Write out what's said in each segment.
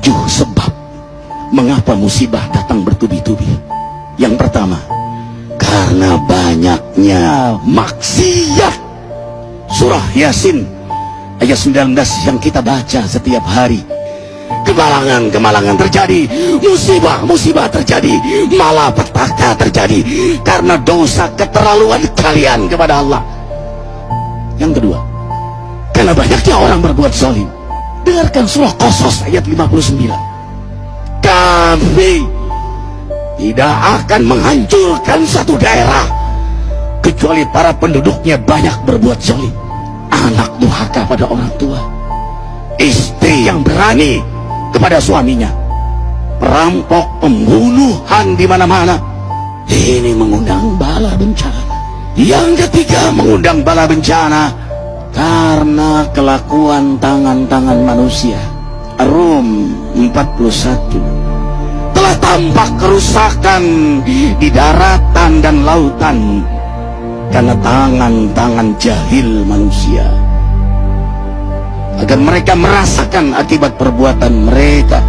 7 sebab mengapa musibah datang bertubi-tubi. Yang pertama, karena banyaknya maksiat. Surah Yasin ayat 19 yang kita baca setiap hari. Kemalangan-kemalangan terjadi, musibah-musibah terjadi, malapetaka terjadi karena dosa keterlaluan kalian kepada Allah. Yang kedua, karena banyaknya orang berbuat zalim. Dengarkan surah Qasas ayat 59. Kami tidak akan menghancurkan satu daerah kecuali para penduduknya banyak berbuat zalim. Anak durhaka pada orang tua, istri yang berani kepada suaminya, perampok, pembunuhan di mana-mana. Ini mengundang bala bencana. Yang ketiga, mengundang bala bencana karena kelakuan tangan-tangan manusia. Rum 41. Telah tampak kerusakan di daratan dan lautan karena tangan-tangan jahil manusia, agar mereka merasakan akibat perbuatan mereka.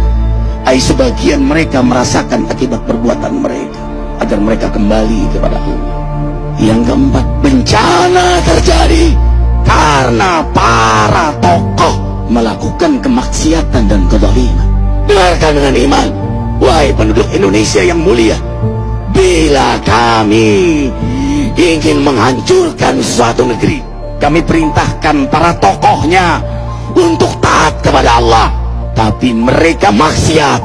Sebagian mereka merasakan akibat perbuatan mereka, agar mereka kembali kepada Allah. Yang keempat, bencana terjadi karena para tokoh melakukan kemaksiatan dan kezaliman. Dengarkan dengan iman, wahai penduduk Indonesia yang mulia, bila kami ingin menghancurkan suatu negeri, kami perintahkan para tokohnya untuk taat kepada Allah, tapi mereka maksiat,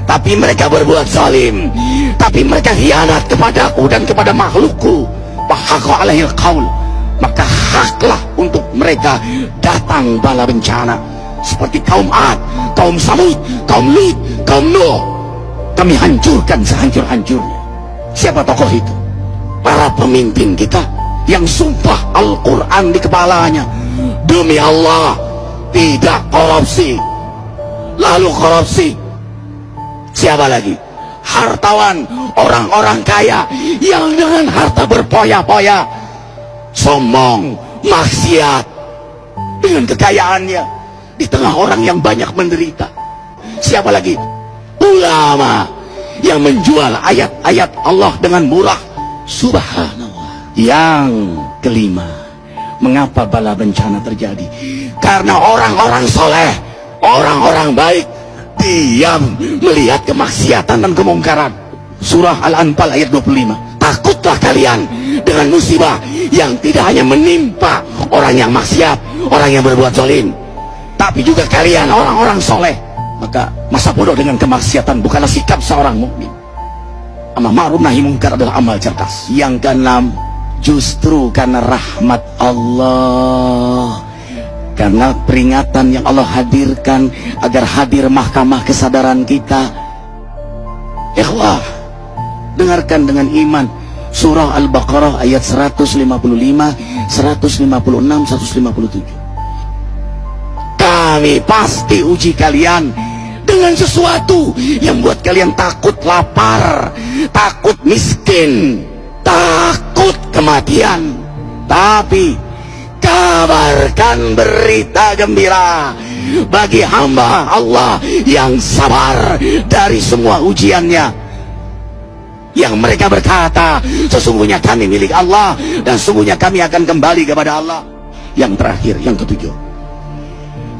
tapi mereka berbuat zalim, tapi mereka khianat kepadaku dan kepada makhlukku. Fahaqa alaihil qaul, maka haklah untuk mereka datang bala bencana seperti kaum Ad, kaum Samud, kaum Lut, kaum Nuh. Kami hancurkan sehancur-hancurnya. Siapa tokoh itu? Para pemimpin kita yang sumpah Al-Quran di kepalanya, demi Allah tidak korupsi. Lalu korupsi. Siapa lagi? Hartawan, orang-orang kaya yang dengan harta berpoya-poya, sombong, maksiat dengan kekayaannya di tengah orang yang banyak menderita. Siapa lagi? Ulama yang menjual ayat-ayat Allah dengan murah. Subhanallah. Yang kelima, mengapa bala bencana terjadi? Karena orang-orang soleh, orang-orang baik diam melihat kemaksiatan dan kemungkaran. Surah Al-Anfal ayat 25. Takutlah kalian dengan musibah yang tidak hanya menimpa orang yang maksiat, orang yang berbuat zalim, tapi juga kalian orang-orang soleh. Maka masa bodoh dengan kemaksiatan bukanlah sikap seorang mukmin. Amar ma'ruf nahi mungkar adalah amal cerdas. Yang keenam, justru karena rahmat Allah, karena peringatan yang Allah hadirkan agar hadir mahkamah kesadaran kita. Ikhwah, dengarkan dengan iman surah Al-Baqarah ayat 155, 156, 157. Kami pasti uji kalian dengan sesuatu yang buat kalian takut lapar, takut miskin, takut kematian. Tapi kabarkan berita gembira bagi hamba Allah yang sabar dari semua ujiannya, yang mereka berkata, sesungguhnya kami milik Allah dan sesungguhnya kami akan kembali kepada Allah. Yang terakhir, yang ketujuh,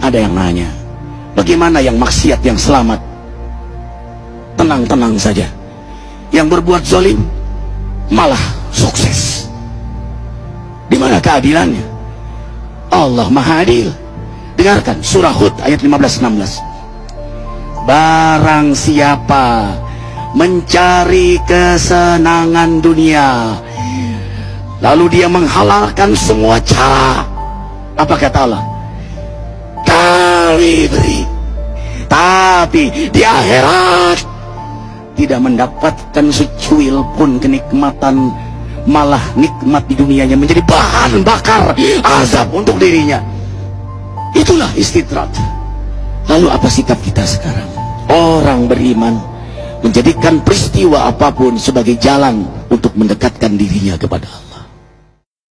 ada yang nanya, bagaimana yang maksiat yang selamat? Tenang-tenang saja. Yang berbuat zalim malah sukses. Di mana keadilannya? Allah Maha Adil. Dengarkan surah Hud ayat 15-16. Barang siapa mencari kesenangan dunia, lalu dia menghalalkan semua cara, apa kata Allah? Kami beri, tapi di akhirat tidak mendapatkan secuil pun kenikmatan, malah nikmat di dunianya menjadi bahan bakar azab untuk dirinya. Itulah istidrat. Lalu apa sikap kita sekarang? Orang beriman menjadikan peristiwa apapun sebagai jalan untuk mendekatkan dirinya kepada Allah.